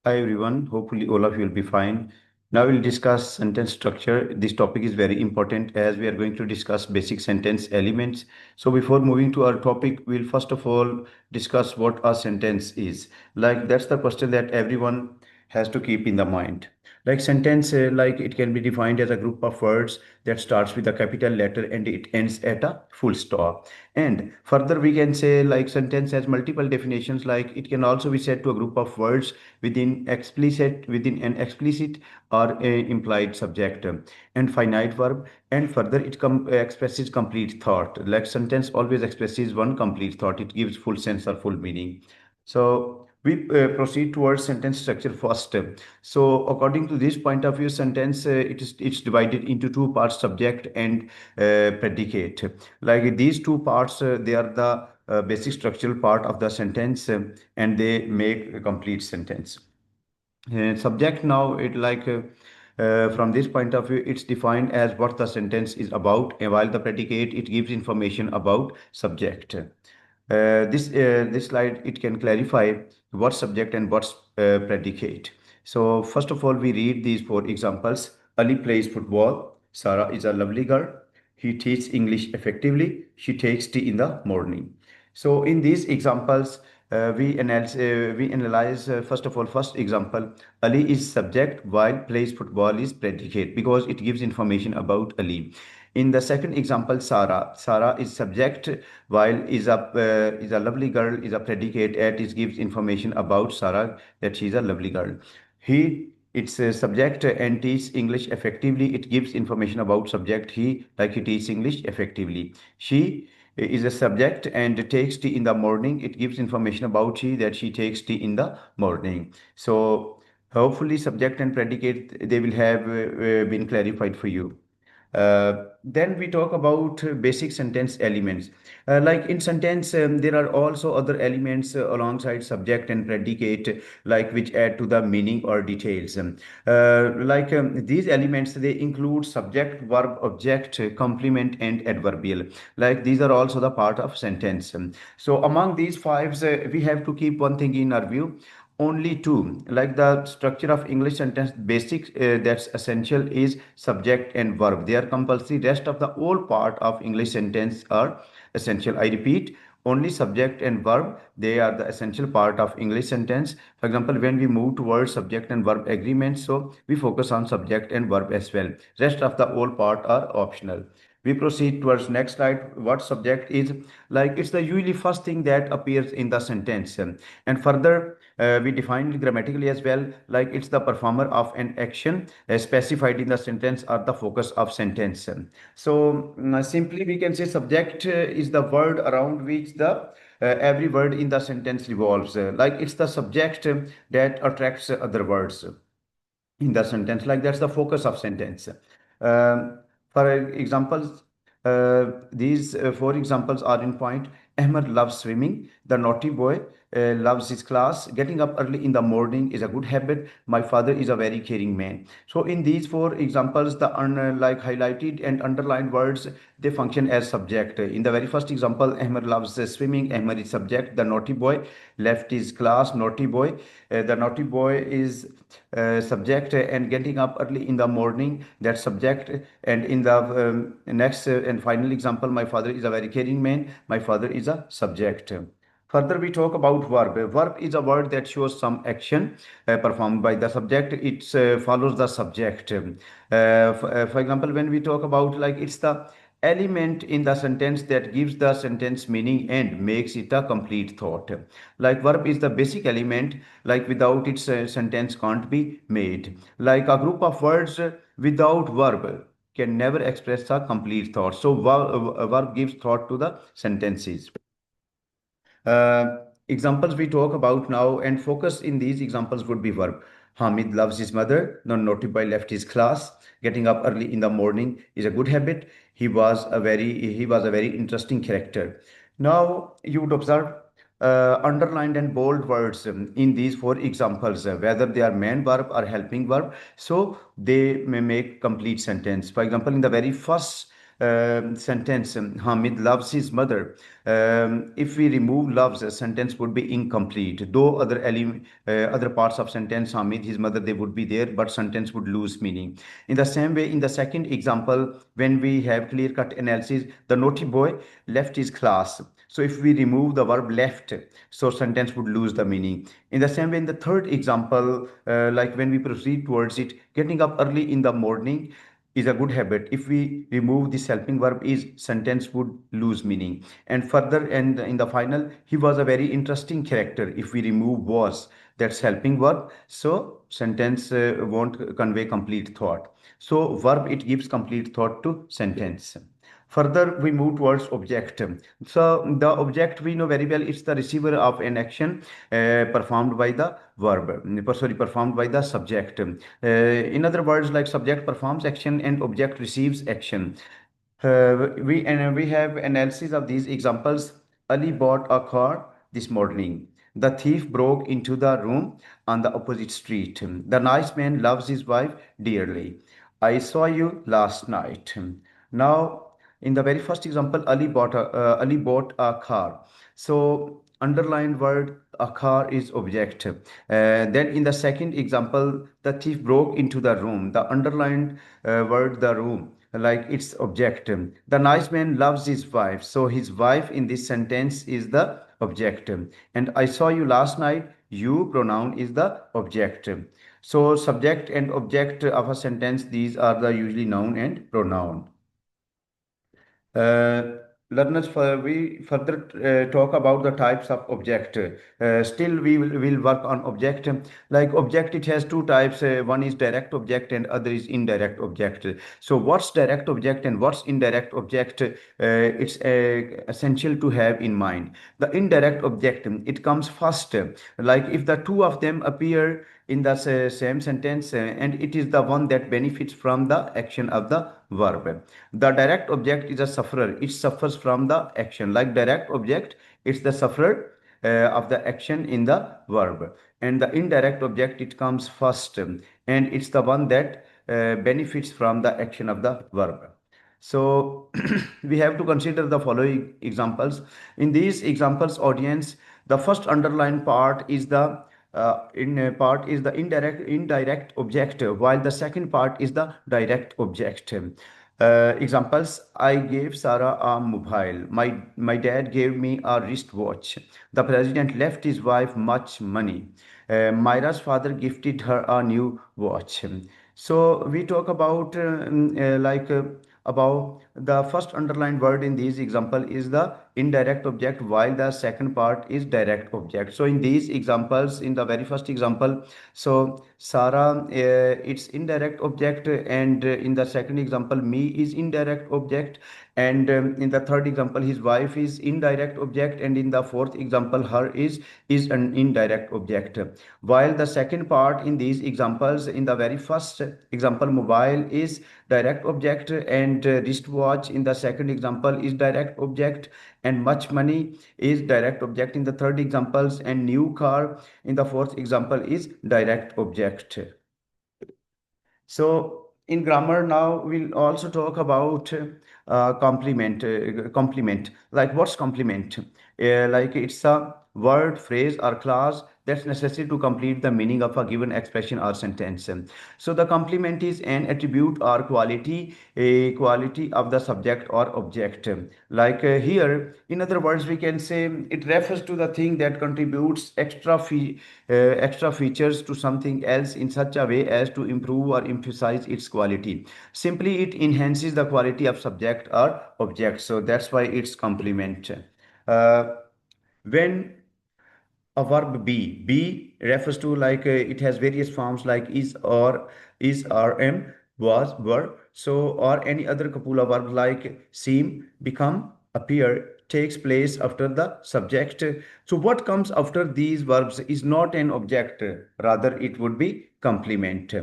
Hi everyone, hopefully all of you will be fine. Now we'll discuss sentence structure. This topic is very important as we are going to discuss basic sentence elements. So before moving to our topic, we'll first of all discuss what a sentence is. Like that's the question that everyone has to keep in the mind. Like sentence, like it can be defined as a group of words that starts with a capital letter and it ends at a full stop. And further, we can say like sentence has multiple definitions. Like it can also be said to a group of words within an explicit or a implied subject and finite verb. And further, it expresses complete thought. Like sentence always expresses one complete thought. It gives full sense or full meaning. So we proceed towards sentence structure first. So according to this point of view, sentence it's divided into two parts: subject and predicate. Like these two parts, they are the basic structural part of the sentence, and they make a complete sentence. Subject now it from this point of view it's defined as what the sentence is about, while the predicate it gives information about subject. This slide it can clarify what subject and what's predicate. So first of all we read these four examples. Ali plays football. Sarah is a lovely girl. He teaches English effectively. She takes tea in the morning. So in these examples, we analyze first of all, first example, Ali is subject while plays football is predicate because it gives information about Ali. In the second example, Sarah is subject while is a lovely girl is a predicate and it gives information about Sarah that she is a lovely girl. It's a subject and teaches English effectively. It gives information about subject. He teaches English effectively. She is a subject and takes tea in the morning. It gives information about she that she takes tea in the morning. So hopefully subject and predicate they will have been clarified for you. Then we talk about basic sentence elements. Like in sentence, there are also other elements alongside subject and predicate, like which add to the meaning or details. These elements, they include subject, verb, object, complement, and adverbial. Like these are also the part of sentence. So among these five, we have to keep one thing in our view, only two. Like the structure of English sentence basics, that's essential is subject and verb. They are compulsory. Rest of the whole part of English sentence are essential. I repeat, only subject and verb, they are the essential part of English sentence. For example, when we move towards subject and verb agreement, so we focus on subject and verb as well. Rest of the whole part are optional. We proceed towards next slide. What subject is? Like it's the usually first thing that appears in the sentence. And further, we define it grammatically as well. Like it's the performer of an action specified in the sentence or the focus of sentence. So simply we can say subject is the word around which the every word in the sentence revolves. Like it's the subject that attracts other words in the sentence. Like that's the focus of sentence. For examples, these four examples are in point. Ahmed loves swimming. The naughty boy loves his class. Getting up early in the morning is a good habit. My father is a very caring man. So in these four examples, the like highlighted and underlined words, they function as subject. In the very first example, Ahmed loves swimming. Ahmed is subject. The naughty boy left his class. Naughty boy. The naughty boy is subject, and getting up early in the morning, that subject. And in the next and final example, my father is a very caring man. My father is a subject. Further, we talk about verb. A verb is a word that shows some action performed by the subject. It follows the subject. For example, when we talk about, like, it's the element in the sentence that gives the sentence meaning and makes it a complete thought. Like verb is the basic element. Like without its sentence can't be made. Like a group of words without verb can never express a complete thought. So verb gives thought to the sentences. Examples we talk about now and focus in these examples would be verb. Hamid loves his mother. Non-naughty boy left his class. Getting up early in the morning is a good habit. He was a very interesting character. Now you would observe underlined and bold words in these four examples, whether they are main verb or helping verb. So they may make complete sentence. For example, in the very first sentence, Hamid loves his mother. If we remove loves, a sentence would be incomplete. Though other parts of sentence, Hamid, his mother, they would be there, but sentence would lose meaning. In the same way, in the second example, when we have clear-cut analysis, the naughty boy left his class. So if we remove the verb left, so sentence would lose the meaning. In the same way, in the third example, like when we proceed towards it, getting up early in the morning is a good habit. If we remove this helping verb is, sentence would lose meaning. And further, and in the final, he was a very interesting character. If we remove was, that's helping verb, so sentence won't convey complete thought. So verb, it gives complete thought to sentence. Further, we move towards object. So the object, we know very well, it's the receiver of an action performed by the performed by the subject. In other words, like subject performs action and object receives action. We have analysis of these examples. Ali bought a car this morning. The thief broke into the room on the opposite street. The nice man loves his wife dearly. I saw you last night. Now, in the very first example, Ali bought a car. So underlined word a car is object. Then in the second example, the thief broke into the room. The underlined word the room, like its object. The nice man loves his wife. So his wife in this sentence is the object. And I saw you last night. You pronoun is the object. So subject and object of a sentence, these are the usually noun and pronoun. Uh, Learners, we further talk about the types of object. Still, we will work on object. Like object, it has two types. One is direct object and other is indirect object. So what's direct object and what's indirect object? It's essential to have in mind. The indirect object, it comes first. Like if the two of them appear in the same sentence, and it is the one that benefits from the action of the verb. The direct object is a sufferer. It suffers from the action. Like direct object, it's the sufferer of the action in the verb. And the indirect object, it comes first, and it's the one that benefits from the action of the verb. So we have to consider the following examples. In these examples, audience, the first underlined part is the indirect object, while the second part is the direct object. Examples: I gave Sarah a mobile. My dad gave me a wristwatch. The president left his wife much money. Myra's father gifted her a new watch. So we talk about about the first underlined word in this example is the indirect object, while the second part is direct object. So in these examples, in the very first example, so Sarah, it's indirect object, and in the second example, me is indirect object, and in the third example, his wife is indirect object, and in the fourth example, her is an indirect object. While the second part in these examples, in the very first example, mobile is direct object, and wristwatch in the second example is direct object, and much money is direct object in the third examples, and new car in the fourth example is direct object. So in grammar now we'll also talk about complement. Like what's complement? Like it's a word, phrase, or clause that's necessary to complete the meaning of a given expression or sentence. So the complement is an attribute or quality, a quality of the subject or object. Like here, in other words, we can say it refers to the thing that contributes extra features to something else in such a way as to improve or emphasize its quality. Simply, it enhances the quality of subject or object. So that's why it's complement. Uh, when a verb be refers to, like it has various forms like is or am, was, were, so, or any other copula verb like seem, become, appear, takes place after the subject. So what comes after these verbs is not an object, rather it would be complement.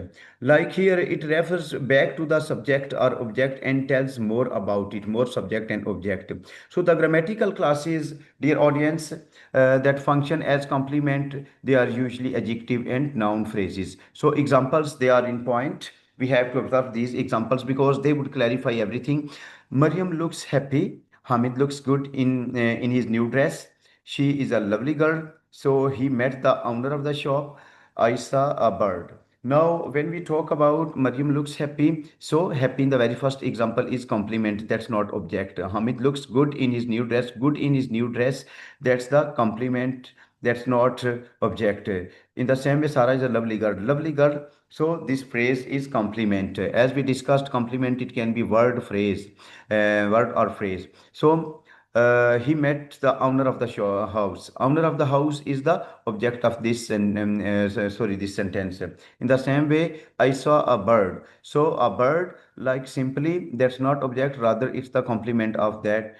Like here it refers back to the subject or object and tells more about it, more subject and object. So the grammatical classes, dear audience, that function as complement, they are usually adjective and noun phrases. So examples, they are in point. We have to observe these examples because they would clarify everything. Mariam looks happy. Hamid looks good in his new dress. She is a lovely girl. So he met the owner of the shop. I saw a bird. Now, when we talk about Mariam looks happy, so happy in the very first example is compliment. That's not object. Hamid looks good in his new dress. Good in his new dress. That's the compliment. That's not object. In the same way, Sarah is a lovely girl. Lovely girl. So this phrase is compliment. As we discussed, compliment it can be word or phrase. So he met the owner of the house. Owner of the house is the object of this and sorry this sentence. In the same way, I saw a bird. So a bird, like simply, that's not object. Rather, it's the complement of that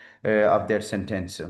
sentence.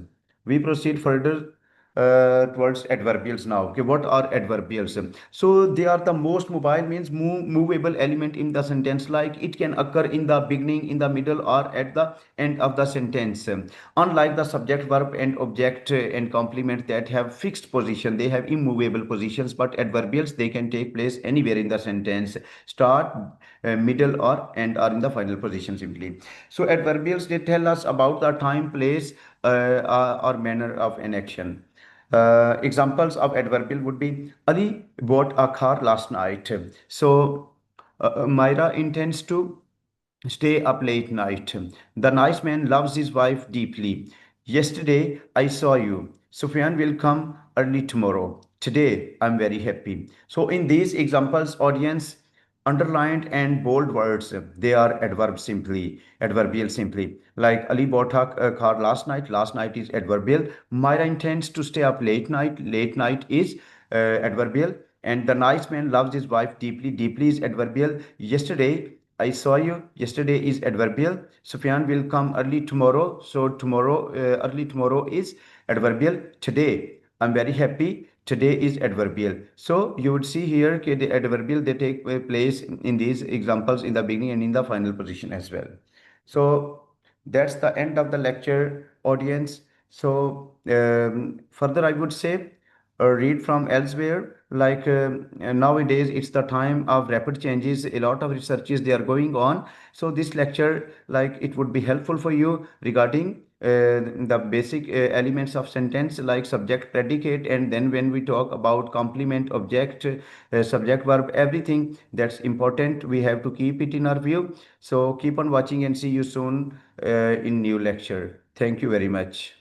We proceed further towards adverbials now. Okay, what are adverbials? So they are the most mobile, means movable element in the sentence. Like it can occur in the beginning, in the middle, or at the end of the sentence. Unlike the subject, verb, and object and complement that have fixed position, they have immovable positions. But adverbials, they can take place anywhere in the sentence. Start, middle, or end, or in the final position simply. So adverbials, they tell us about the time, place, or manner of an action. Examples of adverbial would be Ali bought a car last night. So Myra intends to stay up late night. The nice man loves his wife deeply. Yesterday I saw you. Sufyan will come early tomorrow. Today I'm very happy. So in these examples, audience, underlined and bold words, they are adverbial simply. Like Ali bought a car last night. Last night is adverbial. Myra intends to stay up late night. Late night is adverbial. And the nice man loves his wife deeply. Deeply is adverbial. Yesterday I saw you. Yesterday is adverbial. Sufyan will come early tomorrow. So tomorrow, early tomorrow is adverbial. Today, I'm very happy. Today is adverbial. So you would see here that the adverbial, they take place in these examples in the beginning and in the final position as well. So that's the end of the lecture, audience. So further, I would say read from elsewhere. Like nowadays, it's the time of rapid changes. A lot of researches they are going on. So this lecture, like it would be helpful for you regarding the basic elements of sentence, like subject, predicate, and then when we talk about complement, object, subject, verb, everything that's important, we have to keep it in our view. So keep on watching and see you soon in new lecture. Thank you very much.